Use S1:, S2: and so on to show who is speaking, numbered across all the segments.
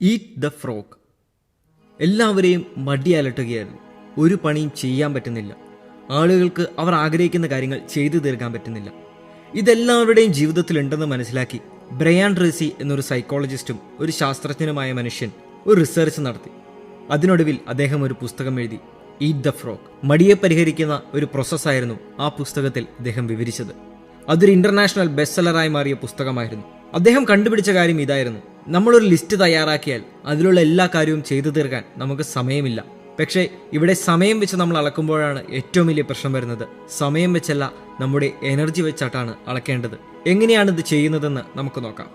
S1: Eat the frog. എല്ലാവരെയും മടി അലട്ടുകയായിരുന്നു. ഒരു പണിയും ചെയ്യാൻ പറ്റുന്നില്ല. ആളുകൾക്ക് അവർ ആഗ്രഹിക്കുന്ന കാര്യങ്ങൾ ചെയ്തു തീർക്കാൻ പറ്റുന്നില്ല. ഇതെല്ലാവരുടെയും ജീവിതത്തിലുണ്ടെന്ന് മനസ്സിലാക്കി ബ്രയാൻ ട്രേസി എന്നൊരു സൈക്കോളജിസ്റ്റും ഒരു ശാസ്ത്രജ്ഞനുമായ മനുഷ്യൻ ഒരു റിസർച്ച് നടത്തി. അതിനൊടുവിൽ അദ്ദേഹം ഒരു പുസ്തകം എഴുതി, ഈറ്റ് ദ ഫ്രോഗ്. മടിയെ പരിഹരിക്കുന്ന ഒരു പ്രോസസ്സായിരുന്നു ആ പുസ്തകത്തിൽ അദ്ദേഹം വിവരിച്ചത്. അതൊരു ഇന്റർനാഷണൽ ബെസ്റ്റ് സെല്ലറായി മാറിയ പുസ്തകമായിരുന്നു. അദ്ദേഹം കണ്ടുപിടിച്ച കാര്യം ഇതായിരുന്നു: നമ്മളൊരു ലിസ്റ്റ് തയ്യാറാക്കിയാൽ അതിലുള്ള എല്ലാ കാര്യവും ചെയ്തു തീർക്കാൻ നമുക്ക് സമയമില്ല. പക്ഷേ ഇവിടെ സമയം വെച്ച് നമ്മൾ അളക്കുമ്പോഴാണ് ഏറ്റവും വലിയ പ്രശ്നം വരുന്നത്. സമയം വെച്ചല്ല, നമ്മുടെ എനർജി വെച്ചാട്ടാണ് അളക്കേണ്ടത്. എങ്ങനെയാണ് ഇത് ചെയ്യുന്നതെന്ന് നമുക്ക് നോക്കാം.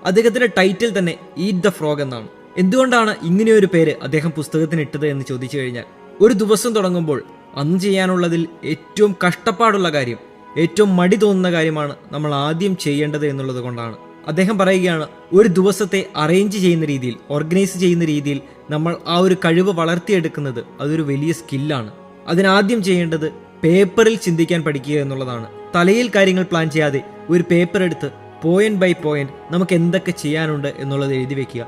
S1: അദ്ദേഹത്തിന്റെ ടൈറ്റിൽ തന്നെ ഈറ്റ് ദ ഫ്രോഗ് എന്നാണ്. എന്തുകൊണ്ടാണ് ഇങ്ങനെയൊരു പേര് അദ്ദേഹം പുസ്തകത്തിന് ഇട്ടത് എന്ന് ചോദിച്ചു കഴിഞ്ഞാൽ, ഒരു ദിവസം തുടങ്ങുമ്പോൾ അന്ന് ചെയ്യാനുള്ളതിൽ ഏറ്റവും കഷ്ടപ്പാടുള്ള കാര്യം, ഏറ്റവും മടി തോന്നുന്ന കാര്യമാണ് നമ്മൾ ആദ്യം ചെയ്യേണ്ടത് എന്നുള്ളത് കൊണ്ടാണ്. അദ്ദേഹം പറയുകയാണ്, ഒരു ദിവസത്തെ അറേഞ്ച് ചെയ്യുന്ന രീതിയിൽ, ഓർഗനൈസ് ചെയ്യുന്ന രീതിയിൽ നമ്മൾ ആ ഒരു കഴിവ് വളർത്തിയെടുക്കുന്നത് അതൊരു വലിയ സ്കില്ലാണ്. അതിനാദ്യം ചെയ്യേണ്ടത് പേപ്പറിൽ ചിന്തിക്കാൻ പഠിക്കുക എന്നുള്ളതാണ്. തലയിൽ കാര്യങ്ങൾ പ്ലാൻ ചെയ്യാതെ ഒരു പേപ്പർ എടുത്ത് പോയിന്റ് ബൈ പോയിന്റ് നമുക്ക് എന്തൊക്കെ ചെയ്യാനുണ്ട് എന്നുള്ളത് എഴുതി വെക്കുക.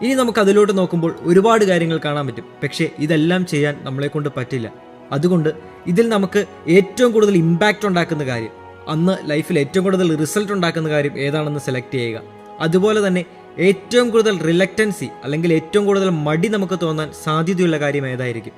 S1: ഇനി നമുക്ക് അതിലോട്ട് നോക്കുമ്പോൾ ഒരുപാട് കാര്യങ്ങൾ കാണാൻ പറ്റും. പക്ഷേ ഇതെല്ലാം ചെയ്യാൻ നമ്മളെ കൊണ്ട് പറ്റില്ല. അതുകൊണ്ട് ഇതിൽ നമുക്ക് ഏറ്റവും കൂടുതൽ ഇമ്പാക്റ്റ് ഉണ്ടാക്കുന്ന കാര്യം, അന്ന് ലൈഫിൽ ഏറ്റവും കൂടുതൽ റിസൾട്ട് ഉണ്ടാക്കുന്ന കാര്യം ഏതാണെന്ന് സെലക്ട് ചെയ്യുക. അതുപോലെ തന്നെ ഏറ്റവും കൂടുതൽ റിലക്റ്റൻസി അല്ലെങ്കിൽ ഏറ്റവും കൂടുതൽ മടി നമുക്ക് തോന്നാൻ സാധ്യതയുള്ള കാര്യം ഏതായിരിക്കും.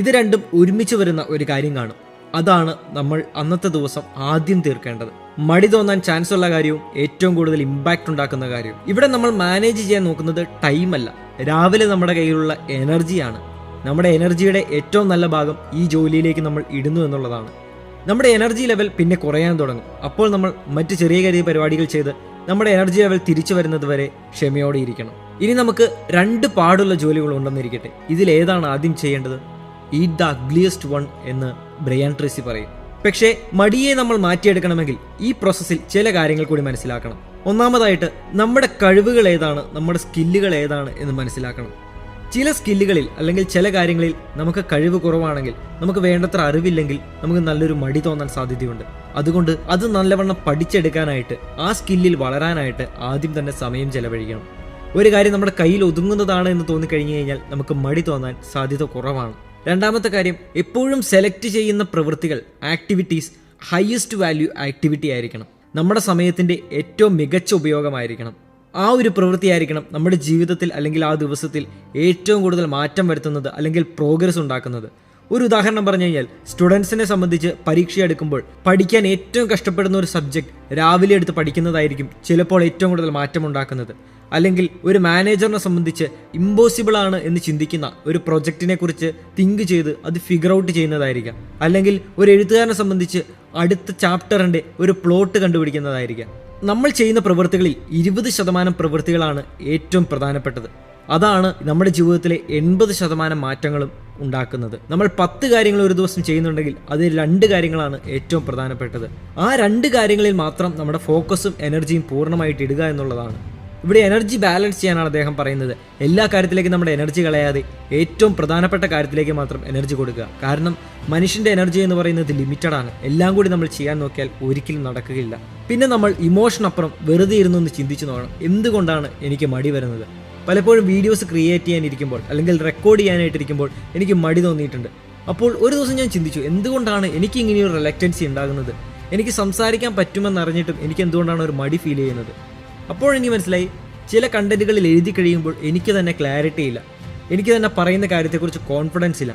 S1: ഇത് രണ്ടും ഒരുമിച്ച് വരുന്ന ഒരു കാര്യം കാണും. അതാണ് നമ്മൾ അന്നത്തെ ദിവസം ആദ്യം തീർക്കേണ്ടത്. മടി തോന്നാൻ ചാൻസ് ഉള്ള കാര്യവും ഏറ്റവും കൂടുതൽ ഇമ്പാക്റ്റ് ഉണ്ടാക്കുന്ന കാര്യവും. ഇവിടെ നമ്മൾ മാനേജ് ചെയ്യാൻ നോക്കുന്നത് ടൈമല്ല, രാവിലെ നമ്മുടെ കയ്യിലുള്ള എനർജിയാണ്. നമ്മുടെ എനർജിയുടെ ഏറ്റവും നല്ല ഭാഗം ഈ ജോലിയിലേക്ക് നമ്മൾ ഇടുന്നു എന്നുള്ളതാണ്. നമ്മുടെ എനർജി ലെവൽ പിന്നെ കുറയാൻ തുടങ്ങും. അപ്പോൾ നമ്മൾ മറ്റ് ചെറിയ ചെറിയ പരിപാടികൾ ചെയ്ത് നമ്മുടെ എനർജി ലെവൽ തിരിച്ചു വരുന്നത് വരെ ക്ഷമയോടെ ഇരിക്കണം. ഇനി നമുക്ക് രണ്ട് പാടുള്ള ജോലികൾ ഉണ്ടെന്നിരിക്കട്ടെ. ഇതിലേതാണ് ആദ്യം ചെയ്യേണ്ടത്? ഈറ്റ് ദ അഗ്ലിയസ്റ്റ് വൺ എന്ന് ബ്രയാൻ ട്രേസി പറയും. പക്ഷേ മടിയെ നമ്മൾ മാറ്റിയെടുക്കണമെങ്കിൽ ഈ പ്രോസസ്സിൽ ചില കാര്യങ്ങൾ കൂടി മനസ്സിലാക്കണം. ഒന്നാമതായിട്ട് നമ്മുടെ കഴിവുകൾ ഏതാണ്, നമ്മുടെ സ്കില്ലുകൾ ഏതാണ് എന്ന് മനസ്സിലാക്കണം. ചില സ്കില്ലുകളിൽ അല്ലെങ്കിൽ ചില കാര്യങ്ങളിൽ നമുക്ക് കഴിവ് കുറവാണെങ്കിൽ, നമുക്ക് വേണ്ടത്ര അറിവില്ലെങ്കിൽ നമുക്ക് നല്ലൊരു മടി തോന്നാൻ സാധ്യതയുണ്ട്. അതുകൊണ്ട് അത് നല്ലവണ്ണം പഠിച്ചെടുക്കാനായിട്ട്, ആ സ്കില്ലിൽ വളരാനായിട്ട് ആദ്യം തന്നെ സമയം ചെലവഴിക്കണം. ഒരു കാര്യം നമ്മുടെ കയ്യിൽ ഒതുങ്ങുന്നതാണ് എന്ന് തോന്നിക്കഴിഞ്ഞു കഴിഞ്ഞാൽ നമുക്ക് മടി തോന്നാൻ സാധ്യത കുറവാണ്. രണ്ടാമത്തെ കാര്യം, എപ്പോഴും സെലക്ട് ചെയ്യുന്ന പ്രവൃത്തികൾ, ആക്ടിവിറ്റീസ് ഹയസ്റ്റ് വാല്യൂ ആക്ടിവിറ്റി ആയിരിക്കണം. നമ്മുടെ സമയത്തിൻ്റെ ഏറ്റവും മികച്ച ഉപയോഗമായിരിക്കണം. ആ ഒരു പ്രവൃത്തിയായിരിക്കണം നമ്മുടെ ജീവിതത്തിൽ അല്ലെങ്കിൽ ആ ദിവസത്തിൽ ഏറ്റവും കൂടുതൽ മാറ്റം വരുത്തുന്നത് അല്ലെങ്കിൽ പ്രോഗ്രസ് ഉണ്ടാക്കുന്നത്. ഒരു ഉദാഹരണം പറഞ്ഞു കഴിഞ്ഞാൽ, സ്റ്റുഡൻസിനെ സംബന്ധിച്ച് പരീക്ഷ എടുക്കുമ്പോൾ പഠിക്കാൻ ഏറ്റവും കഷ്ടപ്പെടുന്ന ഒരു സബ്ജക്റ്റ് രാവിലെ എടുത്ത് പഠിക്കുന്നതായിരിക്കും ചിലപ്പോൾ ഏറ്റവും കൂടുതൽ മാറ്റം ഉണ്ടാക്കുന്നത്. അല്ലെങ്കിൽ ഒരു മാനേജറിനെ സംബന്ധിച്ച് ഇമ്പോസിബിൾ ആണ് എന്ന് ചിന്തിക്കുന്ന ഒരു പ്രൊജക്റ്റിനെ കുറിച്ച് തിങ്ക് ചെയ്ത് അത് ഫിഗർ ഔട്ട് ചെയ്യുന്നതായിരിക്കാം. അല്ലെങ്കിൽ ഒരു എഴുത്തുകാരനെ സംബന്ധിച്ച് അടുത്ത ചാപ്റ്ററിൻ്റെ ഒരു പ്ലോട്ട് കണ്ടുപിടിക്കുന്നതായിരിക്കാം. നമ്മൾ ചെയ്യുന്ന പ്രവൃത്തികളിൽ 20% പ്രവൃത്തികളാണ് ഏറ്റവും പ്രധാനപ്പെട്ടത്. അതാണ് നമ്മുടെ ജീവിതത്തിലെ 80% മാറ്റങ്ങളും ഉണ്ടാക്കുന്നത്. നമ്മൾ 10 കാര്യങ്ങൾ ഒരു ദിവസം ചെയ്യുന്നുണ്ടെങ്കിൽ അതിൽ 2 കാര്യങ്ങളാണ് ഏറ്റവും പ്രധാനപ്പെട്ടത്. ആ 2 കാര്യങ്ങളിൽ മാത്രം നമ്മുടെ ഫോക്കസും എനർജിയും പൂർണ്ണമായിട്ട് ഇടുക എന്നുള്ളതാണ്. ഇവിടെ എനർജി ബാലൻസ് ചെയ്യാനാണ് അദ്ദേഹം പറയുന്നത്. എല്ലാ കാര്യത്തിലേക്കും നമ്മുടെ എനർജി കളയാതെ ഏറ്റവും പ്രധാനപ്പെട്ട കാര്യത്തിലേക്ക് മാത്രം എനർജി കൊടുക്കുക. കാരണം മനുഷ്യൻ്റെ എനർജി എന്ന് പറയുന്നത് ലിമിറ്റഡ് ആണ്. എല്ലാം കൂടി നമ്മൾ ചെയ്യാൻ നോക്കിയാൽ ഒരിക്കലും നടക്കുകയില്ല. പിന്നെ നമ്മൾ ഇമോഷൻ അപ്പുറം വെറുതെ ഇരുന്നൊന്ന് ചിന്തിച്ചു നോക്കണം, എന്തുകൊണ്ടാണ് എനിക്ക് മടി വരുന്നത്. പലപ്പോഴും വീഡിയോസ് ക്രിയേറ്റ് ചെയ്യാനിരിക്കുമ്പോൾ അല്ലെങ്കിൽ റെക്കോർഡ് ചെയ്യാനായിട്ടിരിക്കുമ്പോൾ എനിക്ക് മടി തോന്നിയിട്ടുണ്ട്. അപ്പോൾ ഒരു ദിവസം ഞാൻ ചിന്തിച്ചു, എന്തുകൊണ്ടാണ് എനിക്ക് ഇങ്ങനെയൊരു റിലക്റ്റൻസി ഉണ്ടാകുന്നത്? എനിക്ക് സംസാരിക്കാൻ പറ്റുമെന്നറിഞ്ഞിട്ടും എനിക്ക് എന്തുകൊണ്ടാണ് ഒരു മടി ഫീൽ ചെയ്യുന്നത്? അപ്പോൾ എനിക്ക് മനസ്സിലായി, ചില കണ്ടന്റുകളിൽ എഴുതി കഴിയുമ്പോൾ എനിക്ക് തന്നെ ക്ലാരിറ്റി ഇല്ല, എനിക്ക് തന്നെ പറയുന്ന കാര്യത്തെക്കുറിച്ച് കോൺഫിഡൻസ് ഇല്ല.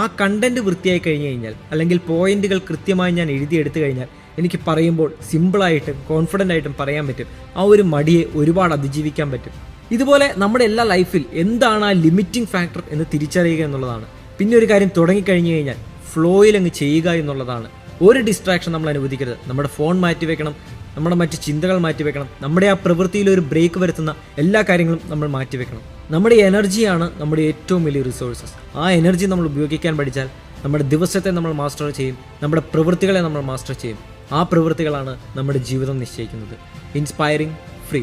S1: ആ കണ്ടന്റ് വൃത്തിയായി കഴിഞ്ഞു കഴിഞ്ഞാൽ അല്ലെങ്കിൽ പോയിന്റുകൾ കൃത്യമായി ഞാൻ എഴുതിയെടുത്തു കഴിഞ്ഞാൽ എനിക്ക് പറയുമ്പോൾ സിമ്പിളായിട്ടും കോൺഫിഡൻ്റ് ആയിട്ടും പറയാൻ പറ്റും. ആ ഒരു മടിയെ ഒരുപാട് അതിജീവിക്കാൻ പറ്റും. ഇതുപോലെ നമ്മുടെ എല്ലാ ലൈഫിൽ എന്താണ് ആ ലിമിറ്റിംഗ് ഫാക്ടർ എന്ന് തിരിച്ചറിയുക എന്നുള്ളതാണ്. പിന്നെ ഒരു കാര്യം തുടങ്ങിക്കഴിഞ്ഞു കഴിഞ്ഞാൽ ഫ്ലോയിൽ അങ്ങ് ചെയ്യുക എന്നുള്ളതാണ്. ഒരു ഡിസ്ട്രാക്ഷൻ നമ്മൾ അനുവദിക്കരുത്. നമ്മുടെ ഫോൺ മാറ്റിവെക്കണം, നമ്മുടെ മറ്റ് ചിന്തകൾ മാറ്റിവെക്കണം. നമ്മുടെ ആ പ്രവൃത്തിയിൽ ഒരു ബ്രേക്ക് വരുത്തുന്ന എല്ലാ കാര്യങ്ങളും നമ്മൾ മാറ്റിവെക്കണം. നമ്മുടെ എനർജിയാണ് നമ്മുടെ ഏറ്റവും വലിയ റിസോഴ്സസ്. ആ എനർജി നമ്മൾ ഉപയോഗിക്കാൻ പഠിച്ചാൽ നമ്മുടെ ദിവസത്തെ നമ്മൾ മാസ്റ്റർ ചെയ്യും, നമ്മുടെ പ്രവൃത്തികളെ നമ്മൾ മാസ്റ്റർ ചെയ്യും. ആ പ്രവൃത്തികളാണ് നമ്മുടെ ജീവിതം നിശ്ചയിക്കുന്നത്. Inspiring, free.